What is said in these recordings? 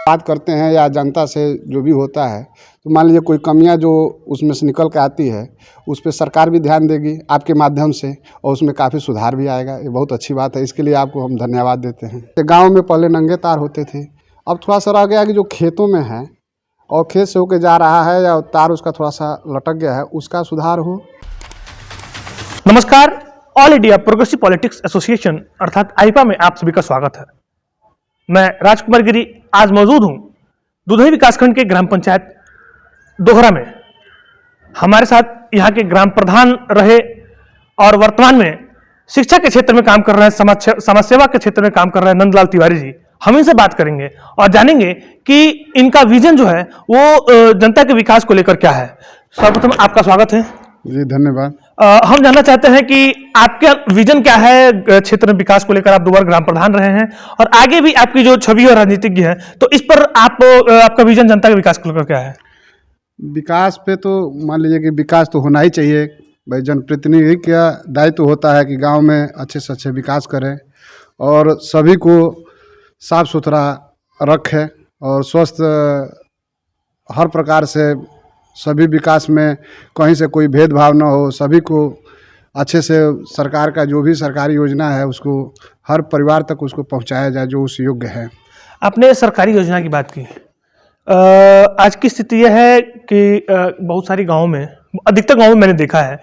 बात करते हैं या जनता से जो भी होता है, तो मान लीजिए कोई कमियां जो उसमें से निकल के आती है, उस पर सरकार भी ध्यान देगी आपके माध्यम से, और उसमें काफ़ी सुधार भी आएगा। ये बहुत अच्छी बात है, इसके लिए आपको हम धन्यवाद देते हैं। गाँव में पहले नंगे तार होते थे, अब थोड़ा सा रह गया कि जो खेतों में है और खेत से होके जा रहा है या तार उसका थोड़ा सा लटक गया है, उसका सुधार हो। नमस्कार, all India progressive politics association अर्थात आईपा में आप सभी का स्वागत है। मैं राजकुमार गिरी आज मौजूद हूं दुधही विकासखंड के ग्राम पंचायत दोहरा में। हमारे साथ यहां के ग्राम प्रधान रहे और वर्तमान में शिक्षा के क्षेत्र में काम कर रहे हैं, समाज सेवा के क्षेत्र में काम कर रहे हैं नंदलाल तिवारी जी। हम इनसे बात करेंगे और जानेंगे कि इनका विजन जो है वो जनता के विकास को लेकर क्या है। सर्वप्रथम आपका स्वागत है जी, धन्यवाद। हम जानना चाहते हैं कि आपका विजन क्या है क्षेत्र में विकास को लेकर। आप 2 बार ग्राम प्रधान रहे हैं और आगे भी आपकी जो छवि और राजनीतिज्ञ है, तो इस पर आपका विजन जनता के विकास को लेकर क्या है? विकास पे तो मान लीजिए कि विकास तो होना ही चाहिए भाई। जनप्रतिनिधि का दायित्व होता है कि गांव में अच्छे से अच्छे विकास करें और सभी को साफ सुथरा रखें और स्वस्थ हर प्रकार से सभी विकास में कहीं से कोई भेदभाव न हो, सभी को अच्छे से सरकार का जो भी सरकारी योजना है उसको हर परिवार तक उसको पहुंचाया जाए जो उस योग्य है। आपने सरकारी योजना की बात की। आज की स्थिति यह है कि बहुत सारी गाँव में, अधिकतर गाँव में मैंने देखा है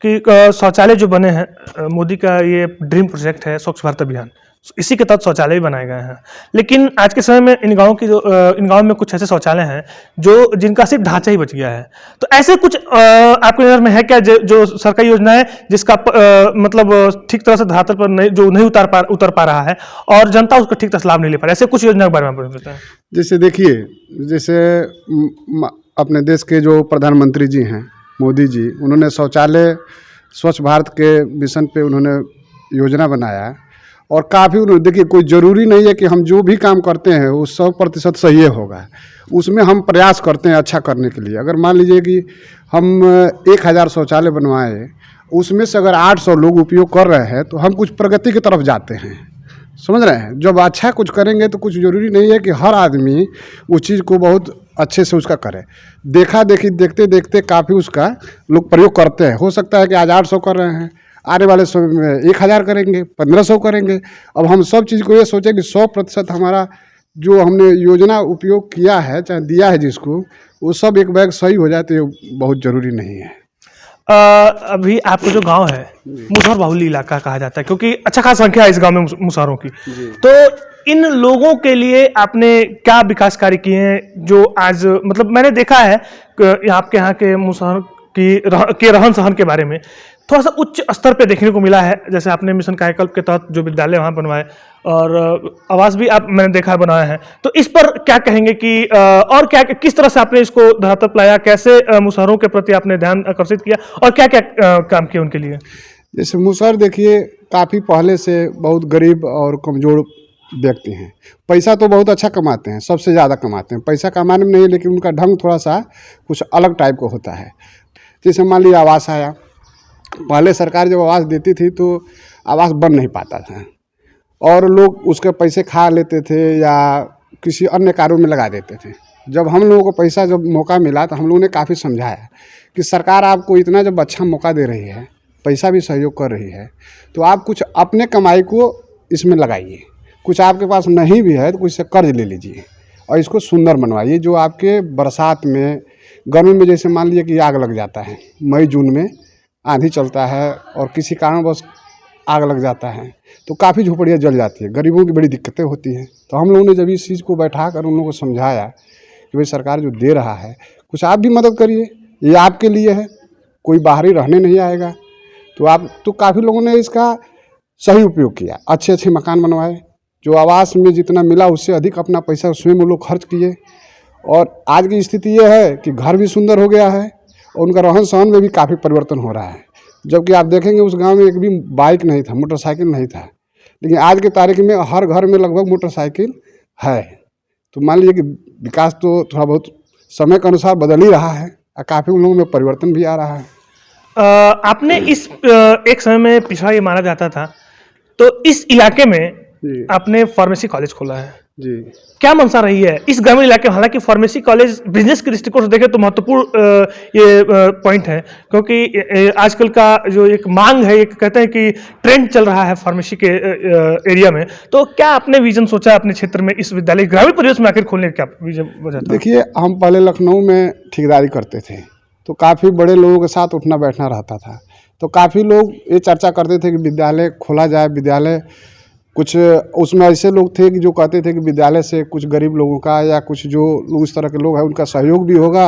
कि शौचालय जो बने हैं, मोदी का ये ड्रीम प्रोजेक्ट है स्वच्छ भारत अभियान, इसी के तहत शौचालय भी बनाए गए हैं। लेकिन आज के समय में इन गाँव में कुछ ऐसे शौचालय हैं जो जिनका सिर्फ ढांचा ही बच गया है। तो ऐसे कुछ आपके नज़र में है क्या जो सरकारी योजना है जिसका मतलब ठीक तरह से धरातल पर नहीं उतर पा रहा है और जनता उसका ठीक तरह से लाभ नहीं ले पा रहा? ऐसे कुछ योजना के बारे में आप बताएं। जैसे देखिए, जैसे अपने देश के जो प्रधानमंत्री जी हैं मोदी जी, उन्होंने शौचालय स्वच्छ भारत के मिशन पे उन्होंने योजना बनाया है और काफ़ी उन्होंने, देखिए कोई ज़रूरी नहीं है कि हम जो भी काम करते हैं वो 100% सही होगा। उसमें हम प्रयास करते हैं अच्छा करने के लिए। अगर मान लीजिए कि हम 1000 शौचालय बनवाएं, उसमें से अगर 800 लोग उपयोग कर रहे हैं तो हम कुछ प्रगति की तरफ जाते हैं, समझ रहे हैं। जब अच्छा कुछ करेंगे तो कुछ ज़रूरी नहीं है कि हर आदमी उस चीज़ को बहुत अच्छे से उसका करे। देखते देखते काफ़ी उसका लोग प्रयोग करते हैं। हो सकता है कि आज 800 कर रहे हैं, आने वाले समय में 1000 करेंगे, 1500 करेंगे। अब हम सब चीज़ को ये सोचें कि 100% हमारा जो हमने योजना उपयोग किया है, चाहे दिया है जिसको, वो सब एक बैग सही हो जाए तो ये बहुत ज़रूरी नहीं है। अभी आपका जो गांव है मुसहर बाहुली इलाका कहा जाता है, क्योंकि अच्छा खास संख्या है इस गांव में मुसहरों की। तो इन लोगों के लिए आपने क्या विकास कार्य किए हैं जो आज, मतलब मैंने देखा है आपके यहाँ के मुसहर के रहन सहन के बारे में थोड़ा सा उच्च स्तर पे देखने को मिला है। जैसे आपने मिशन कायाकल्प के तहत जो विद्यालय वहाँ बनवाए और आवास भी मैंने देखा है बनाए हैं। तो इस पर क्या कहेंगे कि और क्या किस तरह से आपने इसको धरातल पर लाया, कैसे मुसहरों के प्रति आपने ध्यान आकर्षित किया और क्या क्या काम किए उनके लिए? जैसे मुसहर देखिए काफ़ी पहले से बहुत गरीब और कमज़ोर व्यक्ति हैं। पैसा तो बहुत अच्छा कमाते हैं, सबसे ज़्यादा कमाते हैं, पैसा कमाने में नहीं, लेकिन उनका ढंग थोड़ा सा कुछ अलग टाइप का होता है। जैसे मान लीजिए आवास आया, पहले सरकार जब आवास देती थी तो आवास बन नहीं पाता था और लोग उसके पैसे खा लेते थे या किसी अन्य कार्यों में लगा देते थे। जब हम लोगों को पैसा जब मौका मिला तो हम लोगों ने काफ़ी समझाया कि सरकार आपको इतना जब अच्छा मौका दे रही है, पैसा भी सहयोग कर रही है, तो आप कुछ अपने कमाई को इसमें लगाइए। कुछ आपके पास नहीं भी है तो कुछ से कर्ज ले लीजिए और इसको सुंदर बनवाइए। जो आपके बरसात में, गर्मी में, जैसे मान लीजिए कि आग लग जाता है, मई जून में आंधी चलता है और किसी कारणवश आग लग जाता है तो काफ़ी झोपड़ियाँ जल जाती है, गरीबों की बड़ी दिक्कतें होती हैं। तो हम लोगों ने जब इस चीज़ को बैठा कर उन लोगों को समझाया कि भाई सरकार जो दे रहा है कुछ आप भी मदद करिए, ये आपके लिए है, कोई बाहरी रहने नहीं आएगा। तो काफ़ी लोगों ने इसका सही उपयोग किया, अच्छे अच्छे मकान बनवाए। जो आवास में जितना मिला उससे अधिक अपना पैसा स्वयं वो लोग खर्च किए और आज की स्थिति ये है कि घर भी सुंदर हो गया है और उनका रहन सहन में भी काफ़ी परिवर्तन हो रहा है। जबकि आप देखेंगे उस गांव में एक भी बाइक नहीं था, मोटरसाइकिल नहीं था, लेकिन आज के तारीख में हर घर में लगभग मोटरसाइकिल है। तो मान लीजिए कि विकास तो थोड़ा बहुत समय के अनुसार बदल ही रहा है और काफ़ी उन लोगों में परिवर्तन भी आ रहा है। आपने इस एक समय में पिछड़ा ये माना जाता था, तो इस इलाके में आपने फार्मेसी कॉलेज खोला है जी। क्या मंशा रही है इस ग्रामीण इलाके में? हालांकि फार्मेसी कॉलेज बिजनेस के दृष्टिकोण से देखें तो महत्वपूर्ण ये पॉइंट है, क्योंकि आजकल का जो एक मांग है, एक कहते हैं कि ट्रेंड चल रहा है फार्मेसी के एरिया में। तो क्या आपने विजन सोचा अपने क्षेत्र में इस विद्यालय ग्रामीण परिवेश में आखिर खोलने का क्या विजन वजह था? देखिए, हम पहले लखनऊ में ठेकेदारी करते थे, तो काफ़ी बड़े लोगों के साथ उठना बैठना रहता था। तो काफ़ी लोग ये चर्चा करते थे कि विद्यालय खोला जाए। विद्यालय कुछ उसमें ऐसे लोग थे कि जो कहते थे कि विद्यालय से कुछ गरीब लोगों का या कुछ जो लोग इस तरह के लोग हैं उनका सहयोग भी होगा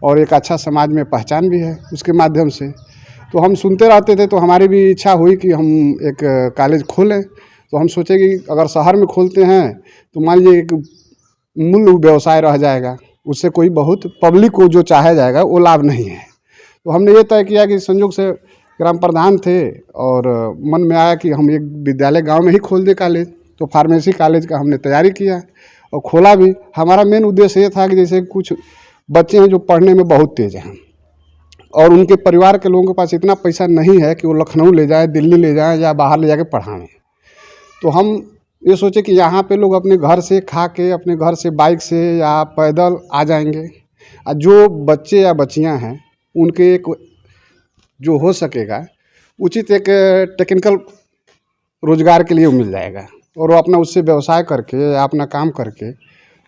और एक अच्छा समाज में पहचान भी है उसके माध्यम से। तो हम सुनते रहते थे, तो हमारी भी इच्छा हुई कि हम एक कॉलेज खोलें। तो हम सोचे कि अगर शहर में खोलते हैं तो मान लीजिए एक मूल व्यवसाय रह जाएगा, उससे कोई बहुत पब्लिक को जो चाहा जाएगा वो लाभ नहीं है। तो हमने ये तय किया कि संयोग से ग्राम प्रधान थे और मन में आया कि हम एक विद्यालय गांव में ही खोल दे कॉलेज। तो फार्मेसी कॉलेज का हमने तैयारी किया और खोला भी। हमारा मेन उद्देश्य ये था कि जैसे कुछ बच्चे हैं जो पढ़ने में बहुत तेज़ हैं और उनके परिवार के लोगों के पास इतना पैसा नहीं है कि वो लखनऊ ले जाए, दिल्ली ले जाएँ या बाहर ले जाके पढ़ाएँ। तो हम ये सोचे कि यहाँ पे लोग अपने घर से खा के, अपने घर से बाइक से या पैदल आ जाएंगे। और जो बच्चे या बच्चियाँ हैं उनके एक जो हो सकेगा उचित एक टेक्निकल रोजगार के लिए मिल जाएगा और वो अपना उससे व्यवसाय करके या अपना काम करके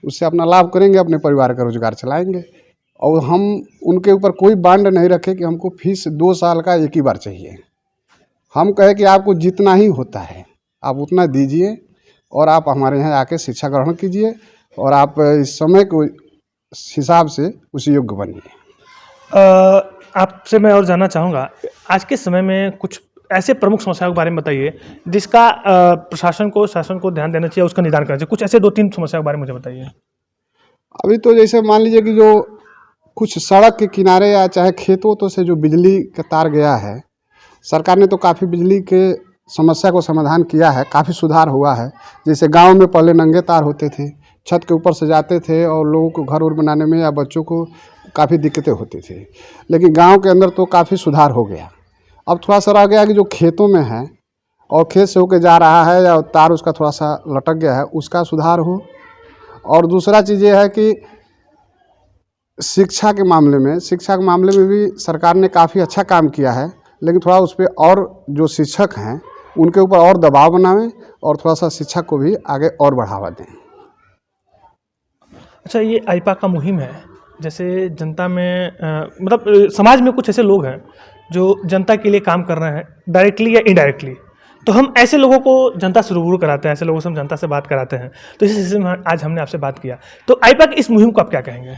उससे अपना लाभ करेंगे, अपने परिवार का रोजगार चलाएंगे। और हम उनके ऊपर कोई बांड नहीं रखे कि हमको फीस 2 साल का एक ही बार चाहिए। हम कहे कि आपको जितना ही होता है आप उतना दीजिए और आप हमारे यहाँ आके शिक्षा ग्रहण कीजिए और आप इस समय को हिसाब से उस योग्य बनिए। आपसे मैं और जानना चाहूँगा, आज के समय में कुछ ऐसे प्रमुख समस्याओं के बारे में बताइए जिसका प्रशासन को, शासन को ध्यान देना चाहिए, उसका निदान करना चाहिए। कुछ ऐसे 2-3 समस्याओं के बारे में मुझे बताइए। अभी तो जैसे मान लीजिए कि जो कुछ सड़क के किनारे या चाहे खेतों से जो बिजली का तार गया है, सरकार ने तो काफ़ी बिजली के समस्या को समाधान किया है, काफ़ी सुधार हुआ है। जैसे गांव में पहले नंगे तार होते थे, छत के ऊपर से जाते थे और लोगों को घर बनाने में या बच्चों को काफ़ी दिक्कतें होती थी। लेकिन गांव के अंदर तो काफ़ी सुधार हो गया। अब थोड़ा सा रह गया कि जो खेतों में है और खेत से होकर जा रहा है या तार उसका थोड़ा सा लटक गया है, उसका सुधार हो। और दूसरा चीज़ ये है कि शिक्षा के मामले में भी सरकार ने काफ़ी अच्छा काम किया है, लेकिन थोड़ा उस पर और जो शिक्षक हैं उनके ऊपर और दबाव बनावें और थोड़ा सा शिक्षा को भी आगे और बढ़ावा दें। अच्छा, ये आईपा का मुहिम है, जैसे जनता में मतलब समाज में कुछ ऐसे लोग हैं जो जनता के लिए काम कर रहे हैं डायरेक्टली या इनडायरेक्टली। तो हम ऐसे लोगों को जनता से रूबरू कराते हैं, ऐसे लोगों से हम जनता से बात कराते हैं। तो इस सिलसिले में आज हमने आपसे बात किया। तो आईपा की इस मुहिम को आप क्या कहेंगे?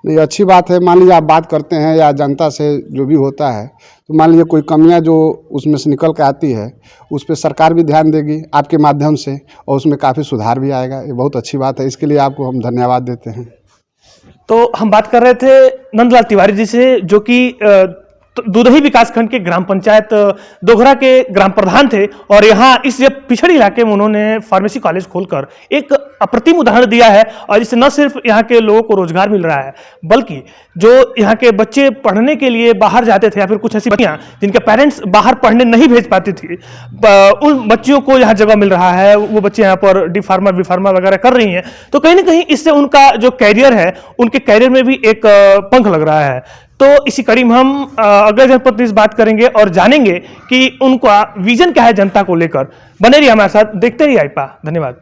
नहीं, अच्छी बात है। मान लीजिए आप बात करते हैं या जनता से जो भी होता है, तो मान लीजिए कोई कमियां जो उसमें से निकल के आती है उस पर सरकार भी ध्यान देगी आपके माध्यम से और उसमें काफ़ी सुधार भी आएगा। ये बहुत अच्छी बात है, इसके लिए आपको हम धन्यवाद देते हैं। तो हम बात कर रहे थे नंदलाल तिवारी जी से, जो कि दुधही विकासखंड के ग्राम पंचायत दोघरा के ग्राम प्रधान थे और यहाँ इस पिछड़ी इलाके में उन्होंने फार्मेसी कॉलेज खोलकर एक अप्रतिम उदाहरण दिया है। और इससे न सिर्फ यहाँ के लोगों को रोजगार मिल रहा है, बल्कि जो यहाँ के बच्चे पढ़ने के लिए बाहर जाते थे या फिर कुछ ऐसी बच्चियाँ जिनके पेरेंट्स बाहर पढ़ने नहीं भेज पाती थी, उन बच्चियों को यहाँ जगह मिल रहा है। वो बच्चे यहाँ पर डी फार्मा, बी फार्मा वगैरह कर रही हैं। तो कहीं ना कहीं इससे उनका जो कैरियर है, उनके कैरियर में भी एक पंख लग रहा है। तो इसी कड़ी में हम अगले जनपद इस बात करेंगे और जानेंगे कि उनका विजन क्या है जनता को लेकर। बने रहिए हमारे साथ, देखते रहिए आईपा। धन्यवाद।